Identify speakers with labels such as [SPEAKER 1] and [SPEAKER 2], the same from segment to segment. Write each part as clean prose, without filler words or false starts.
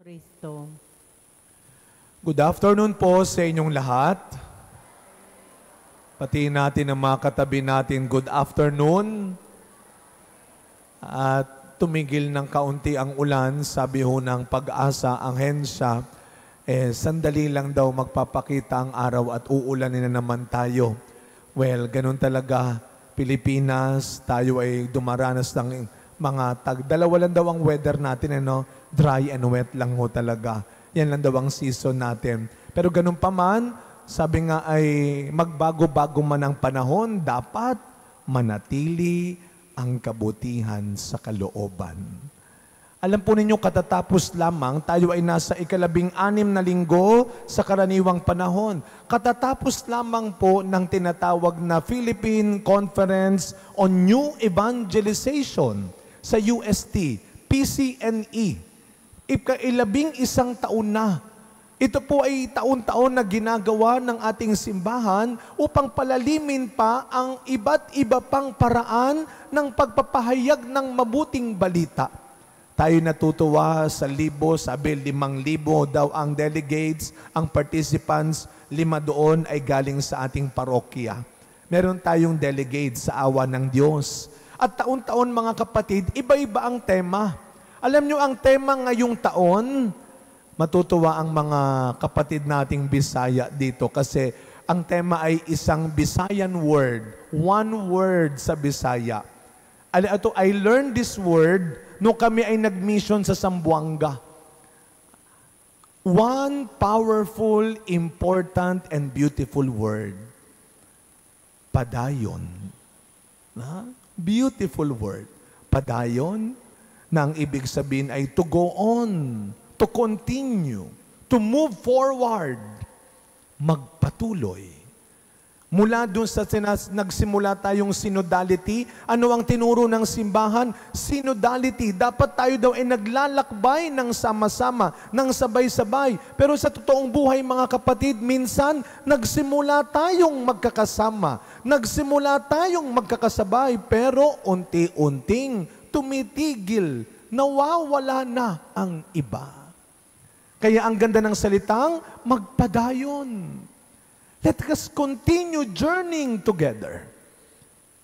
[SPEAKER 1] Kristo.
[SPEAKER 2] Good afternoon po sa inyong lahat. Pati natin ang mga katabi natin, good afternoon. At tumigil ng kaunti ang ulan, sabi ho ng Pag-asa, ang hensya, sandali lang daw magpapakita ang araw at uulanin na naman tayo. Well, ganun talaga, Pilipinas, tayo ay dumaranas ng mga dalawa lang daw ang weather natin, dry and wet lang ho talaga. Yan lang daw ang season natin. Pero ganun pa man, sabi nga ay magbago-bago man ang panahon, dapat manatili ang kabutihan sa kalooban. Alam po ninyo, katatapos lamang, tayo ay nasa 16 na linggo sa karaniwang panahon. Katatapos lamang po ng tinatawag na Philippine Conference on New Evangelization sa UST, PCNE. Ika-11 taon na. Ito po ay taon-taon na ginagawa ng ating simbahan upang palalimin pa ang iba't iba pang paraan ng pagpapahayag ng mabuting balita. Tayo natutuwa sa 1,000, sabi 5,000 daw ang delegates, ang participants, 5 doon ay galing sa ating parokya. Meron tayong delegates sa awa ng Diyos. At taon-taon mga kapatid, iba-iba ang tema. Alam nyo ang tema ngayong taon, matutuwa ang mga kapatid nating Bisaya dito kasi ang tema ay isang Bisayan word. One word sa Bisaya. I learned this word no kami ay nag-mission sa Zamboanga. One powerful, important, and beautiful word. Padayon. Beautiful word. Padayon, na ang ibig sabihin ay to go on, to continue, to move forward, magpatuloy. Mula doon sa nagsimula tayong synodality, ano ang tinuro ng simbahan? Synodality, dapat tayo daw ay naglalakbay ng sama-sama, ng sabay-sabay. Pero sa totoong buhay mga kapatid, minsan nagsimula tayong magkakasama, nagsimula tayong magkakasabay, pero unti-unting tumitigil, nawawala na ang iba. Kaya ang ganda ng salitang, magpadayon. Let us continue journeying together.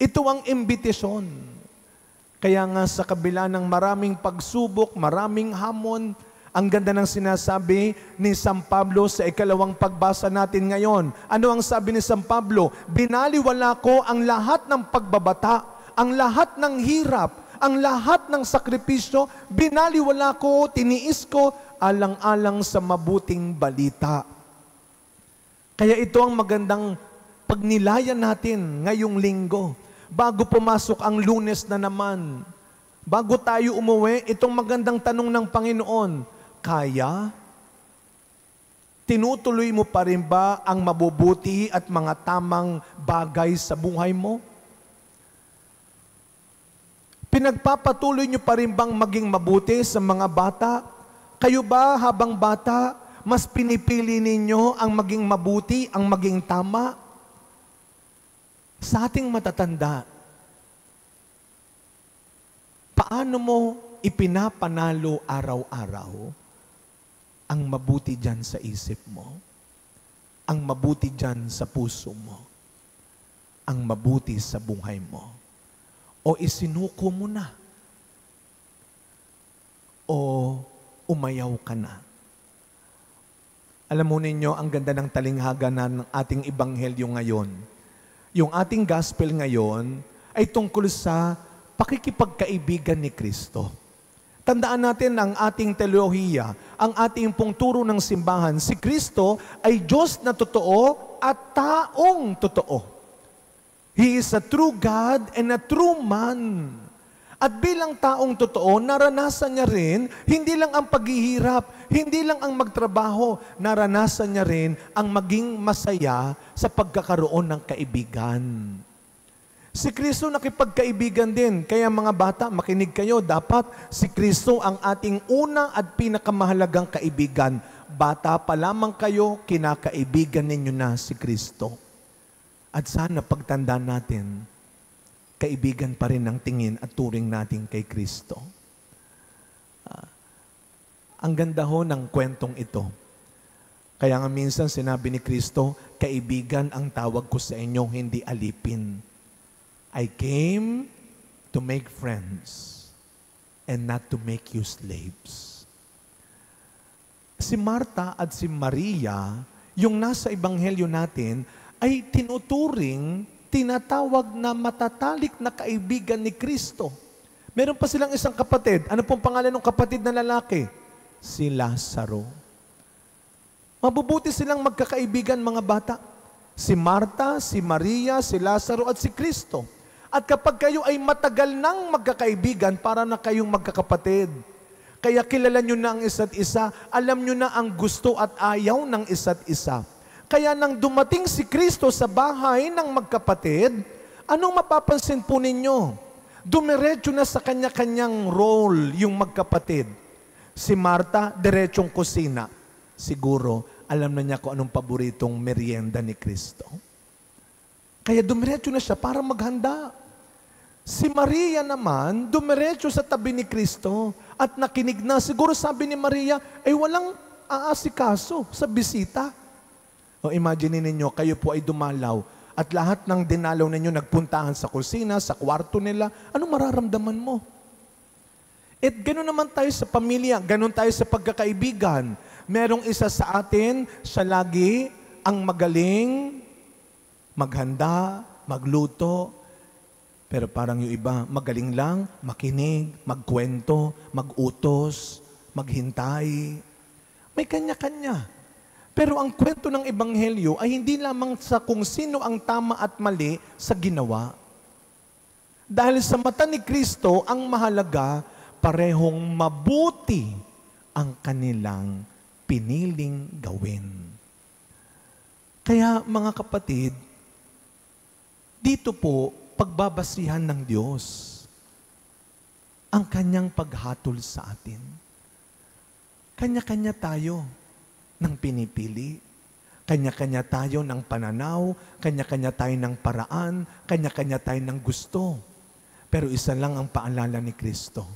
[SPEAKER 2] Ito ang imbitasyon. Kaya nga sa kabila ng maraming pagsubok, maraming hamon, ang ganda ng sinasabi ni San Pablo sa 2 pagbasa natin ngayon. Ano ang sabi ni San Pablo? Binaliwala ko ang lahat ng pagbabata, ang lahat ng hirap, ang lahat ng sakripisyo, binaliwala ko, tiniis ko, alang-alang sa mabuting balita. Kaya ito ang magandang pagnilayan natin ngayong linggo. Bago pumasok ang Lunes na naman, bago tayo umuwi, itong magandang tanong ng Panginoon, kaya? Tinutuloy mo pa rin ba ang mabubuti at mga tamang bagay sa buhay mo? Pinagpapatuloy niyo pa rin bang maging mabuti sa mga bata? Kayo ba habang bata, mas pinipili ninyo ang maging mabuti, ang maging tama? Sa ating matatanda, paano mo ipinapanalo araw-araw ang mabuti dyan sa isip mo? Ang mabuti dyan sa puso mo? Ang mabuti sa buhay mo? O isinuko mo na? O umayaw ka na? Alam mo ninyo, ang ganda ng talinghaga ng ating ebanghelyo ngayon. Yung ating gospel ngayon ay tungkol sa pakikipagkaibigan ni Kristo. Tandaan natin ang ating teolohiya, ang ating pong turo ng simbahan. Si Kristo ay Diyos na totoo at taong totoo. He is a true God and a true man. At bilang taong totoo, naranasan niya rin, hindi lang ang paghihirap, hindi lang ang magtrabaho, naranasan niya rin ang maging masaya sa pagkakaroon ng kaibigan. Si Kristo nakipagkaibigan din, kaya mga bata, makinig kayo, dapat si Kristo ang ating una at pinakamahalagang kaibigan. Bata pa lamang kayo, kinakaibigan ninyo na si Kristo. At sana pagtanda natin, kaibigan pa rin ang tingin at turing natin kay Kristo. Ang ganda ho ng kwentong ito. Kaya nga minsan sinabi ni Kristo, kaibigan ang tawag ko sa inyo, hindi alipin. I came to make friends and not to make you slaves. Si Marta at si Maria, yung nasa ebanghelyo natin, ay tinuturing, tinatawag na matatalik na kaibigan ni Kristo. Meron pa silang isang kapatid. Ano pong pangalan ng kapatid na lalaki? Si Lazaro. Mabubuti silang magkakaibigan, mga bata. Si Marta, si Maria, si Lazaro at si Kristo. At kapag kayo ay matagal nang magkakaibigan, para na kayong magkakapatid. Kaya kilala nyo na ang isa't isa, alam nyo na ang gusto at ayaw ng isa't isa. Kaya nang dumating si Kristo sa bahay ng magkapatid, anong mapapansin po ninyo? Dumiretso na sa kanya-kanyang role yung magkapatid. Si Marta, diretsong kusina. Siguro, alam na niya kung anong paboritong merienda ni Kristo. Kaya dumiretso na siya para maghanda. Si Maria naman, dumiretso sa tabi ni Kristo at nakinig na. Siguro sabi ni Maria, ay walang aasikaso sa bisita. O imagine ninyo, kayo po ay dumalaw at lahat ng dinalaw ninyo nagpuntahan sa kusina, sa kwarto nila. Anong mararamdaman mo? At gano'n naman tayo sa pamilya, gano'n tayo sa pagkakaibigan. Merong isa sa atin, siya lagi ang magaling, maghanda, magluto, pero parang yung iba, magaling lang, makinig, magkwento, magutos, maghintay. May kanya-kanya. Pero ang kwento ng Ebanghelyo ay hindi lamang sa kung sino ang tama at mali sa ginawa. Dahil sa mata ni Kristo, ang mahalaga, parehong mabuti ang kanilang piniling gawin. Kaya mga kapatid, dito po, pagbabasihan ng Diyos ang kanyang paghatol sa atin. Kanya-kanya tayo ng pinipili. Kanya-kanya tayo ng pananaw, kanya-kanya tayo ng paraan, kanya-kanya tayo ng gusto. Pero isa lang ang paalala ni Kristo.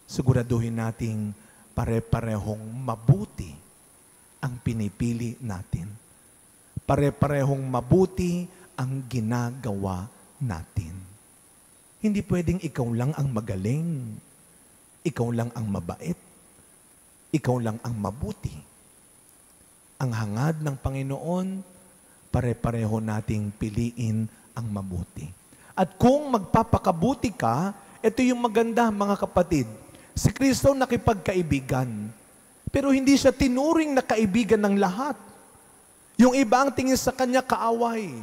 [SPEAKER 2] Siguraduhin nating pare-parehong mabuti ang pinipili natin. Pare-parehong mabuti ang ginagawa natin. Hindi pwedeng ikaw lang ang magaling, ikaw lang ang mabait, ikaw lang ang mabuti. Ang hangad ng Panginoon, pare-pareho nating piliin ang mabuti. At kung magpapakabuti ka, ito yung maganda, mga kapatid. Si Kristo nakipagkaibigan, pero hindi siya tinuring na kaibigan ng lahat. Yung iba ang tingin sa kanya kaaway.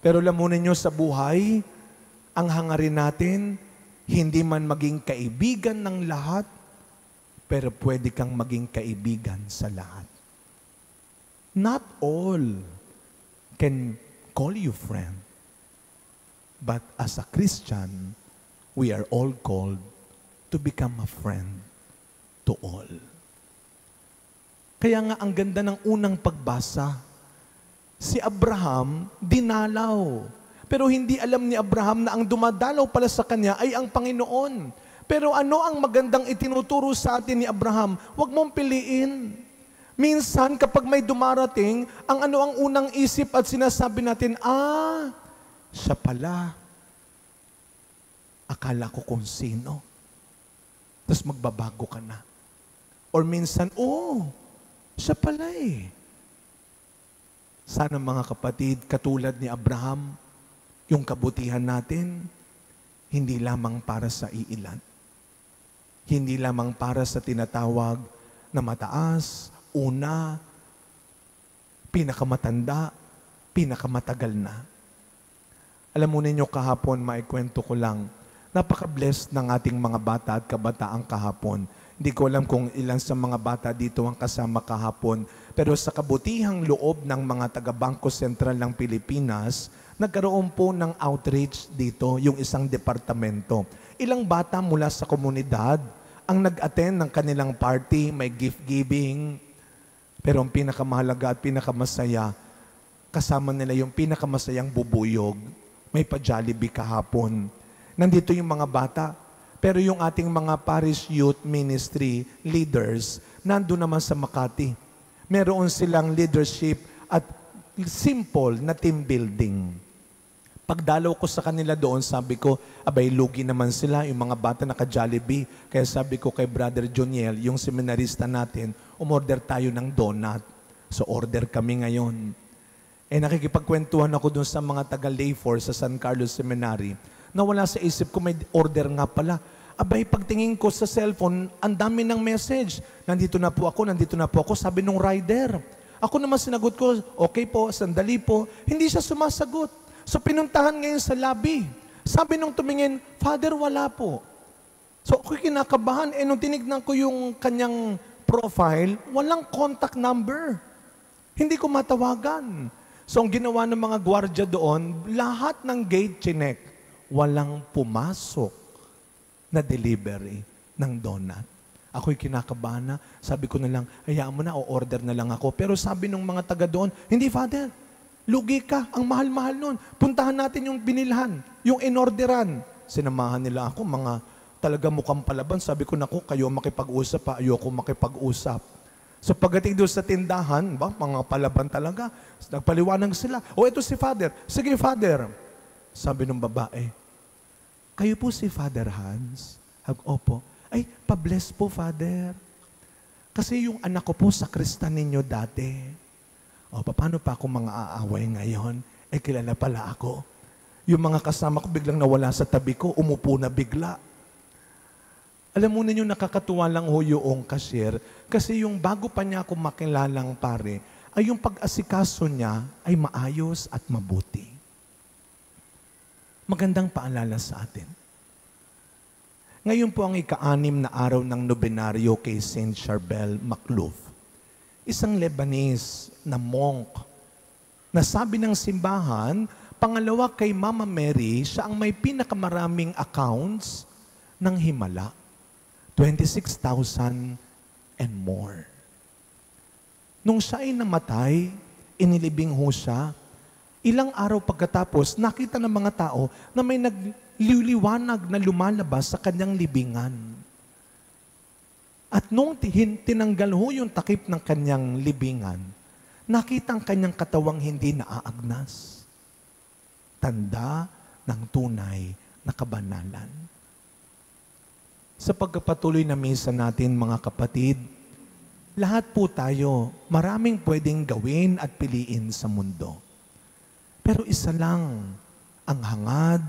[SPEAKER 2] Pero alam mo ninyo sa buhay, ang hangarin natin, hindi man maging kaibigan ng lahat, pero pwede kang maging kaibigan sa lahat. Not all can call you friend. But as a Christian, we are all called to become a friend to all. Kaya nga ang ganda ng unang pagbasa, si Abraham dinalaw. Pero hindi alam ni Abraham na ang dumadalaw pala sa kanya ay ang Panginoon. Pero ano ang magandang itinuturo sa atin ni Abraham? Huwag mong piliin. Minsan kapag may dumarating, ang ano ang unang isip at sinasabi natin, siya pala. Akala ko kung sino. Tapos magbabago ka na. Or minsan, siya pala eh. Sana mga kapatid, katulad ni Abraham, yung kabutihan natin, hindi lamang para sa iilan. Hindi lamang para sa tinatawag na mataas, una, pinakamatanda, pinakamatagal na. Alam mo ninyo kahapon, maikwento ko lang, napaka-blessed ng ating mga bata at kabataan kahapon. Hindi ko alam kung ilan sa mga bata dito ang kasama kahapon, pero sa kabutihang loob ng mga taga-Bangko Sentral ng Pilipinas, nagkaroon po ng outreach dito, yung isang departamento. Ilang bata mula sa komunidad ang nag-attend ng kanilang party, may gift giving, pero ang pinakamahalaga at pinakamasaya, kasama nila yung pinakamasayang bubuyog. May pa-Jollibee kahapon. Nandito yung mga bata, pero yung ating mga parish youth ministry leaders, nandun naman sa Makati. Meron silang leadership at simple na team building. Pagdalaw ko sa kanila doon, sabi ko, abay, lugi naman sila, yung mga bata naka-Jollibee. Kaya sabi ko kay Brother Joniel, yung seminarista natin, umorder tayo ng donut. So order kami ngayon. Nakikipagkwentuhan ako doon sa mga taga-lay force sa San Carlos Seminary, na wala sa isip ko, may order nga pala. Abay, pagtingin ko sa cellphone, ang dami ng message. Nandito na po ako, sabi nung rider. Ako naman sinagot ko, okay po, sandali po. Hindi siya sumasagot. So pinuntahan ngayon sa lobby. Sabi nung tumingin, Father, wala po. So ako kinakabahan. Nung tinignan ko yung kanyang profile, walang contact number. Hindi ko matawagan. So ang ginawa ng mga gwardiya doon, lahat ng gate chinek, walang pumasok na delivery ng donut. Ako'y kinakabahan na. Sabi ko na lang, hayaan mo na, o-order na lang ako. Pero sabi nung mga taga doon, hindi, Father, lugi ka, ang mahal-mahal nun. Puntahan natin yung binilhan, yung inorderan. Sinamahan nila ako, mga talaga mukhang palaban. Sabi ko, naku, kayo makipag-usap pa, ayoko makipag-usap. So pagdating doon sa tindahan, mga palaban talaga, nagpaliwanag sila. Ito si Father. Sige, Father. Sabi ng babae, kayo po si Father Hans? Opo. Ay, pa-bless po, Father. Kasi yung anak ko po sa Kristan ninyo dati. Paano pa ako mga aaway ngayon? Kilala pala ako. Yung mga kasama ko biglang nawala sa tabi ko, umupo na bigla. Alam mo ninyo, nakakatuwa lang ho yung cashier, kasi yung bago pa niya ako makilalang pare, ay yung pag-asikaso niya ay maayos at mabuti. Magandang paalala sa atin. Ngayon po ang ika-6 na araw ng nobenaryo kay Saint Charbel Makhlouf. Isang Lebanese na monk na sabi ng simbahan, pangalawa kay Mama Mary, siya ang may pinakamaraming accounts ng himala. 26,000 and more. Nung siya ay namatay, inilibing ho siya. Ilang araw pagkatapos, nakita ng mga tao na may nagliliwanag na lumalabas sa kanyang libingan. At nung tinanggal ho yung takip ng kanyang libingan, nakita ang kanyang katawang hindi naaagnas. Tanda ng tunay na kabanalan. Sa pagpapatuloy na misa natin, mga kapatid, lahat po tayo, maraming pwedeng gawin at piliin sa mundo. Pero isa lang ang hangad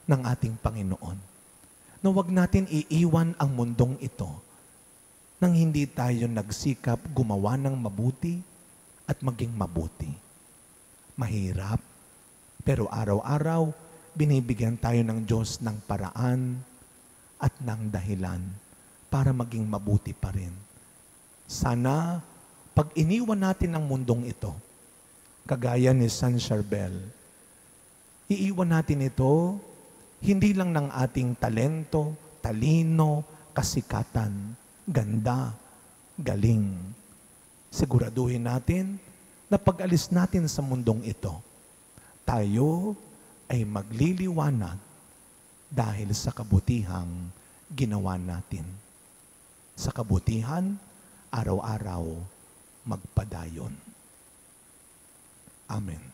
[SPEAKER 2] ng ating Panginoon, na huwag natin iiwan ang mundong ito nang hindi tayo nagsikap gumawa ng mabuti at maging mabuti. Mahirap, pero araw-araw binibigyan tayo ng Diyos ng paraan at ng dahilan para maging mabuti pa rin. Sana, pag iniwan natin ang mundong ito, kagaya ni San Charbel, iiwan natin ito hindi lang ng ating talento, talino, kasikatan, ganda, galing. Siguraduhin natin na pag-alis natin sa mundong ito, tayo ay magliliwanag dahil sa kabutihang ginawa natin. Sa kabutihan, araw-araw magpadayon. Amen.